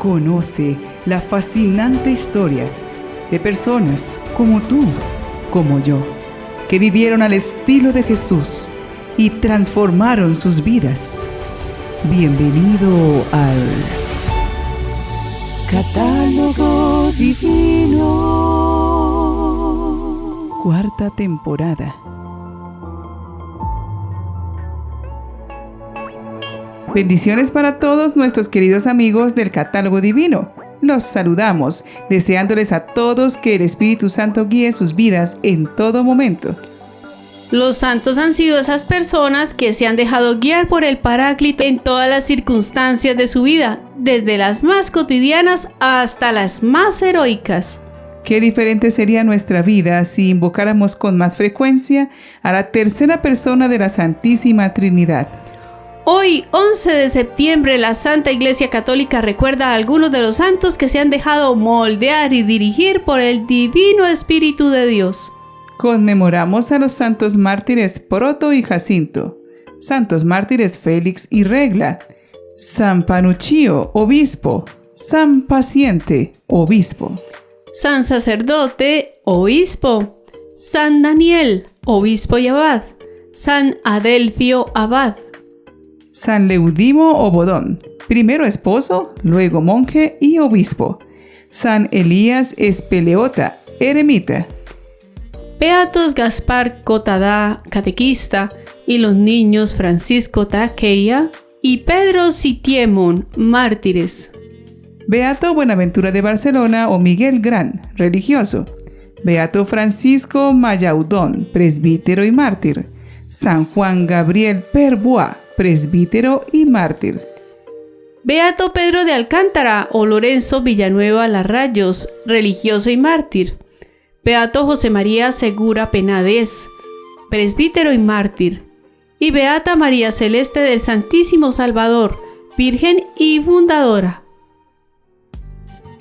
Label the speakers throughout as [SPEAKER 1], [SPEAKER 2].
[SPEAKER 1] Conoce la fascinante historia de personas como tú, como yo, que vivieron al estilo de Jesús y transformaron sus vidas. Bienvenido al Catálogo Divino. Cuarta temporada. Bendiciones para todos nuestros queridos amigos del Catálogo Divino. Los saludamos, deseándoles a todos que el Espíritu Santo guíe sus vidas en todo momento.
[SPEAKER 2] Los santos han sido esas personas que se han dejado guiar por el Paráclito en todas las circunstancias de su vida, desde las más cotidianas hasta las más heroicas.
[SPEAKER 1] Qué diferente sería nuestra vida si invocáramos con más frecuencia a la tercera persona de la Santísima Trinidad.
[SPEAKER 2] Hoy, 11 de septiembre, la Santa Iglesia Católica recuerda a algunos de los santos que se han dejado moldear y dirigir por el Divino Espíritu de Dios.
[SPEAKER 1] Conmemoramos a los santos mártires Proto y Jacinto, santos mártires Félix y Regla, San Panuccio, obispo, San Paciente, obispo,
[SPEAKER 2] San Sacerdote, obispo, San Daniel, obispo y abad, San Adelfio, abad,
[SPEAKER 1] San Leudimo o Bodón, primero esposo, luego monje y obispo, San Elías Espeleota, eremita,
[SPEAKER 2] Beatos Gaspar Cotadá, catequista, y los niños Francisco Taqueya y Pedro Sitiemon, mártires.
[SPEAKER 1] Beato Buenaventura de Barcelona o Miguel Gran, religioso, Beato Francisco Mayaudón, presbítero y mártir, San Juan Gabriel Perbois, presbítero y mártir.
[SPEAKER 2] Beato Pedro de Alcántara o Lorenzo Villanueva Larrayos, religioso y mártir. Beato José María Segura Penades, presbítero y mártir. Y Beata María Celeste del Santísimo Salvador, virgen y fundadora.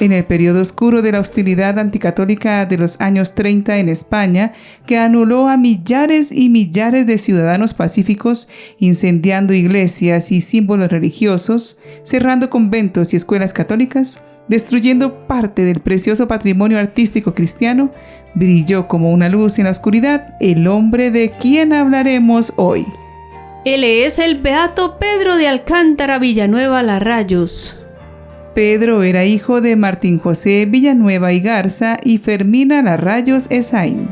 [SPEAKER 1] En el periodo oscuro de la hostilidad anticatólica de los años 30 en España, que anuló a millares y millares de ciudadanos pacíficos, incendiando iglesias y símbolos religiosos, cerrando conventos y escuelas católicas, destruyendo parte del precioso patrimonio artístico cristiano, brilló como una luz en la oscuridad el hombre de quien hablaremos hoy.
[SPEAKER 2] Él es el Beato Pedro de Alcántara Villanueva Larrayos.
[SPEAKER 1] Pedro era hijo de Martín José Villanueva y Garza y Fermina Larrayos Esaín.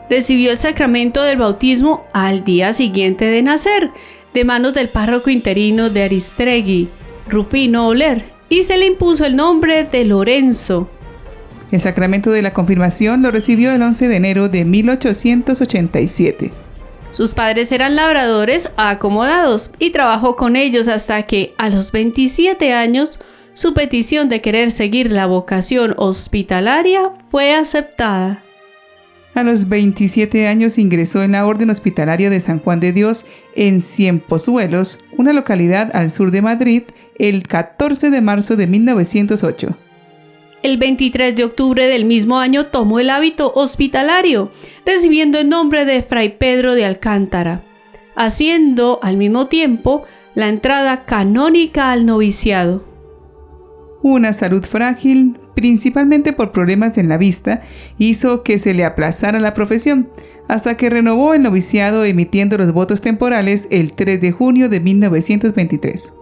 [SPEAKER 2] Recibió el sacramento del bautismo al día siguiente de nacer, de manos del párroco interino de Aristegui, Rufino Oler, y se le impuso el nombre de Lorenzo.
[SPEAKER 1] El sacramento de la confirmación lo recibió el 11 de enero de 1887.
[SPEAKER 2] Sus padres eran labradores acomodados y trabajó con ellos hasta que, a los 27 años, su petición de querer seguir la vocación hospitalaria fue aceptada.
[SPEAKER 1] A los 27 años ingresó en la Orden Hospitalaria de San Juan de Dios en Ciempozuelos, una localidad al sur de Madrid, el 14 de marzo de 1908.
[SPEAKER 2] El 23 de octubre del mismo año tomó el hábito hospitalario, recibiendo el nombre de Fray Pedro de Alcántara, haciendo al mismo tiempo la entrada canónica al noviciado.
[SPEAKER 1] Una salud frágil, principalmente por problemas en la vista, hizo que se le aplazara la profesión, hasta que renovó el noviciado emitiendo los votos temporales el 3 de junio de 1923.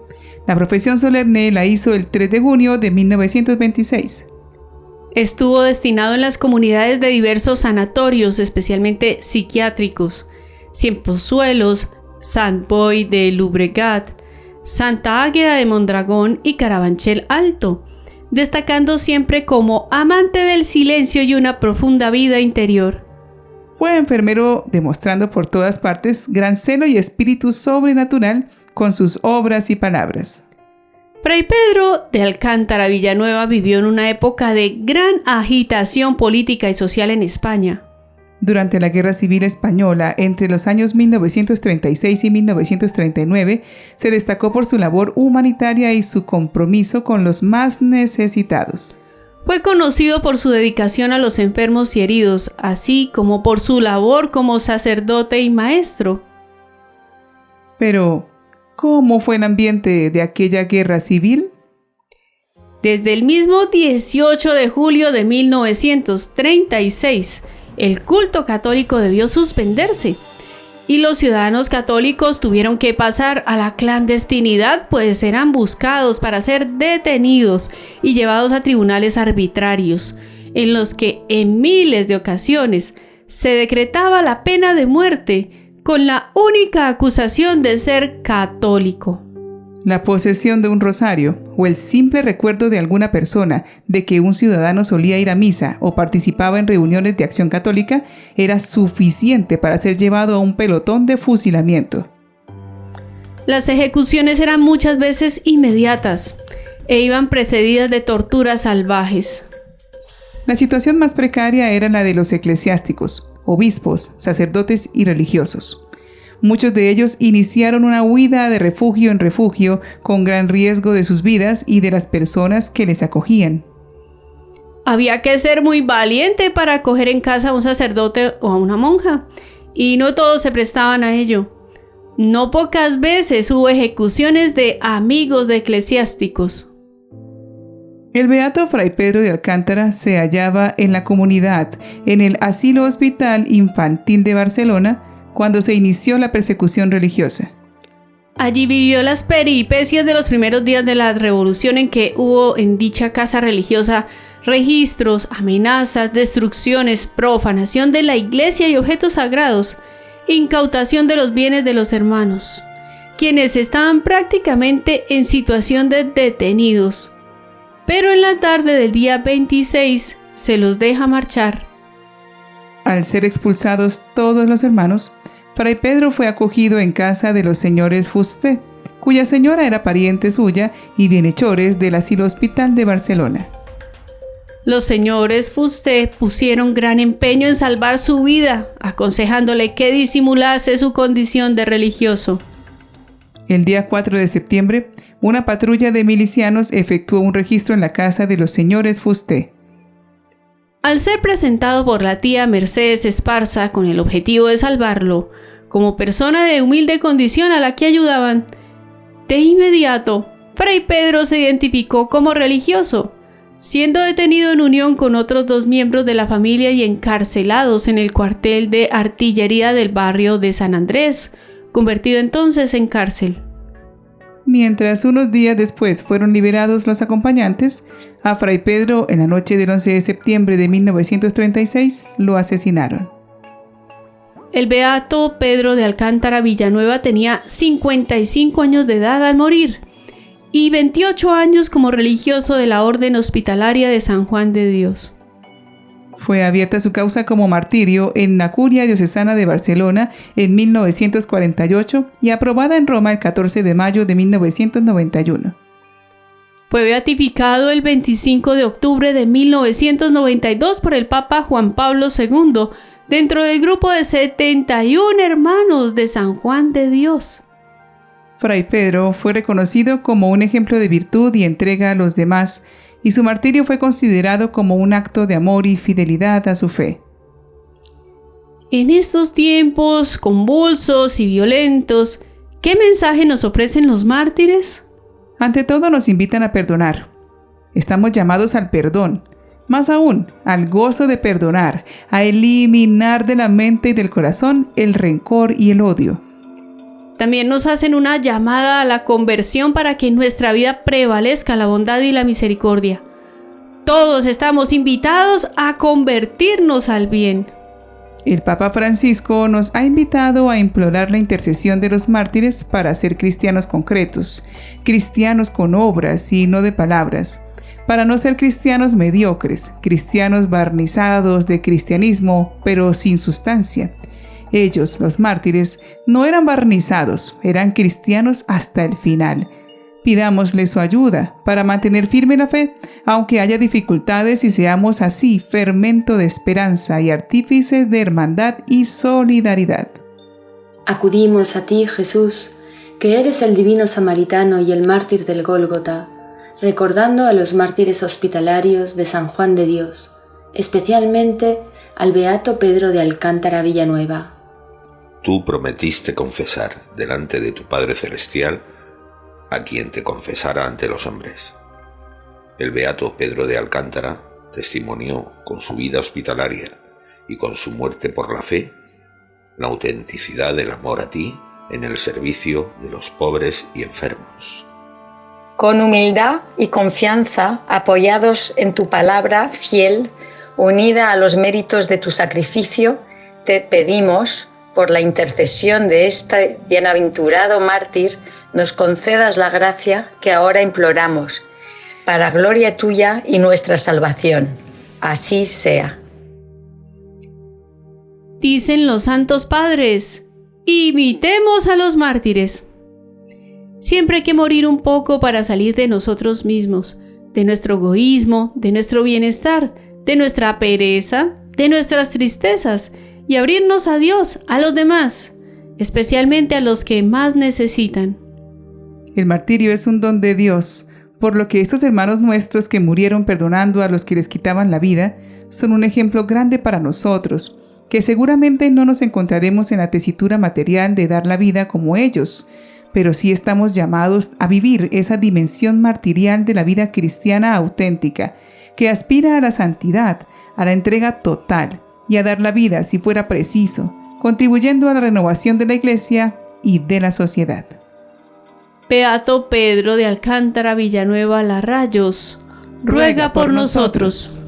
[SPEAKER 1] La profesión solemne la hizo el 3 de junio de 1926.
[SPEAKER 2] Estuvo destinado en las comunidades de diversos sanatorios, especialmente psiquiátricos, Ciempozuelos, Sant Boi de Llobregat, Santa Águeda de Mondragón y Carabanchel Alto, destacando siempre como amante del silencio y una profunda vida interior.
[SPEAKER 1] Fue enfermero demostrando por todas partes gran celo y espíritu sobrenatural con sus obras y palabras.
[SPEAKER 2] Fray Pedro de Alcántara Villanueva vivió en una época de gran agitación política y social en España.
[SPEAKER 1] Durante la Guerra Civil Española, entre los años 1936 y 1939, se destacó por su labor humanitaria y su compromiso con los más necesitados.
[SPEAKER 2] Fue conocido por su dedicación a los enfermos y heridos, así como por su labor como sacerdote y maestro.
[SPEAKER 1] Pero, ¿cómo fue el ambiente de aquella guerra civil?
[SPEAKER 2] Desde el mismo 18 de julio de 1936, el culto católico debió suspenderse y los ciudadanos católicos tuvieron que pasar a la clandestinidad, pues eran buscados para ser detenidos y llevados a tribunales arbitrarios, en los que en miles de ocasiones se decretaba la pena de muerte con la única acusación de ser católico.
[SPEAKER 1] La posesión de un rosario o el simple recuerdo de alguna persona de que un ciudadano solía ir a misa o participaba en reuniones de acción católica era suficiente para ser llevado a un pelotón de fusilamiento.
[SPEAKER 2] Las ejecuciones eran muchas veces inmediatas e iban precedidas de torturas salvajes.
[SPEAKER 1] La situación más precaria era la de los eclesiásticos, obispos, sacerdotes y religiosos. Muchos de ellos iniciaron una huida de refugio en refugio con gran riesgo de sus vidas y de las personas que les acogían.
[SPEAKER 2] Había que ser muy valiente para acoger en casa a un sacerdote o a una monja, y no todos se prestaban a ello. No pocas veces hubo ejecuciones de amigos de eclesiásticos.
[SPEAKER 1] El beato Fray Pedro de Alcántara se hallaba en la comunidad, en el Asilo Hospital Infantil de Barcelona, cuando se inició la persecución religiosa.
[SPEAKER 2] Allí vivió las peripecias de los primeros días de la revolución, en que hubo en dicha casa religiosa registros, amenazas, destrucciones, profanación de la iglesia y objetos sagrados, incautación de los bienes de los hermanos, quienes estaban prácticamente en situación de detenidos. Pero en la tarde del día 26 se los deja marchar.
[SPEAKER 1] Al ser expulsados todos los hermanos, Fray Pedro fue acogido en casa de los señores Fusté, cuya señora era pariente suya y bienhechores del Asilo Hospital de Barcelona.
[SPEAKER 2] Los señores Fusté pusieron gran empeño en salvar su vida, aconsejándole que disimulase su condición de religioso.
[SPEAKER 1] El día 4 de septiembre, una patrulla de milicianos efectuó un registro en la casa de los señores Fusté.
[SPEAKER 2] Al ser presentado por la tía Mercedes Esparza con el objetivo de salvarlo, como persona de humilde condición a la que ayudaban, de inmediato, Fray Pedro se identificó como religioso, siendo detenido en unión con otros 2 miembros de la familia y encarcelados en el cuartel de artillería del barrio de San Andrés, convertido entonces en cárcel.
[SPEAKER 1] Mientras unos días después fueron liberados los acompañantes, a Fray Pedro en la noche del 11 de septiembre de 1936 lo asesinaron.
[SPEAKER 2] El beato Pedro de Alcántara Villanueva tenía 55 años de edad al morir y 28 años como religioso de la Orden Hospitalaria de San Juan de Dios.
[SPEAKER 1] Fue abierta su causa como martirio en la Curia Diocesana de Barcelona en 1948 y aprobada en Roma el 14 de mayo de 1991.
[SPEAKER 2] Fue beatificado el 25 de octubre de 1992 por el Papa Juan Pablo II, dentro del grupo de 71 hermanos de San Juan de Dios.
[SPEAKER 1] Fray Pedro fue reconocido como un ejemplo de virtud y entrega a los demás, y su martirio fue considerado como un acto de amor y fidelidad a su fe.
[SPEAKER 2] En estos tiempos convulsos y violentos, ¿qué mensaje nos ofrecen los mártires?
[SPEAKER 1] Ante todo nos invitan a perdonar. Estamos llamados al perdón, más aún al gozo de perdonar, a eliminar de la mente y del corazón el rencor y el odio.
[SPEAKER 2] También nos hacen una llamada a la conversión para que en nuestra vida prevalezca la bondad y la misericordia. Todos estamos invitados a convertirnos al bien.
[SPEAKER 1] El Papa Francisco nos ha invitado a implorar la intercesión de los mártires para ser cristianos concretos, cristianos con obras y no de palabras, para no ser cristianos mediocres, cristianos barnizados de cristianismo, pero sin sustancia. Ellos, los mártires, no eran barnizados, eran cristianos hasta el final. Pidámosle su ayuda para mantener firme la fe, aunque haya dificultades, y seamos así fermento de esperanza y artífices de hermandad y solidaridad.
[SPEAKER 3] Acudimos a ti, Jesús, que eres el divino samaritano y el mártir del Gólgota, recordando a los mártires hospitalarios de San Juan de Dios, especialmente al beato Pedro de Alcántara Villanueva.
[SPEAKER 4] Tú prometiste confesar delante de tu Padre Celestial a quien te confesara ante los hombres. El beato Pedro de Alcántara testimonió con su vida hospitalaria y con su muerte por la fe la autenticidad del amor a ti en el servicio de los pobres y enfermos.
[SPEAKER 5] Con humildad y confianza, apoyados en tu palabra fiel, unida a los méritos de tu sacrificio, te pedimos, por la intercesión de este bienaventurado mártir, nos concedas la gracia que ahora imploramos, para gloria tuya y nuestra salvación. Así sea.
[SPEAKER 2] Dicen los santos padres, imitemos a los mártires. Siempre hay que morir un poco para salir de nosotros mismos, de nuestro egoísmo, de nuestro bienestar, de nuestra pereza, de nuestras tristezas, y abrirnos a Dios, a los demás, especialmente a los que más necesitan.
[SPEAKER 1] El martirio es un don de Dios, por lo que estos hermanos nuestros que murieron perdonando a los que les quitaban la vida, son un ejemplo grande para nosotros, que seguramente no nos encontraremos en la tesitura material de dar la vida como ellos, pero sí estamos llamados a vivir esa dimensión martirial de la vida cristiana auténtica, que aspira a la santidad, a la entrega total y a dar la vida si fuera preciso, contribuyendo a la renovación de la Iglesia y de la sociedad.
[SPEAKER 2] Beato Pedro de Alcántara Villanueva Larrayos, ruega por nosotros.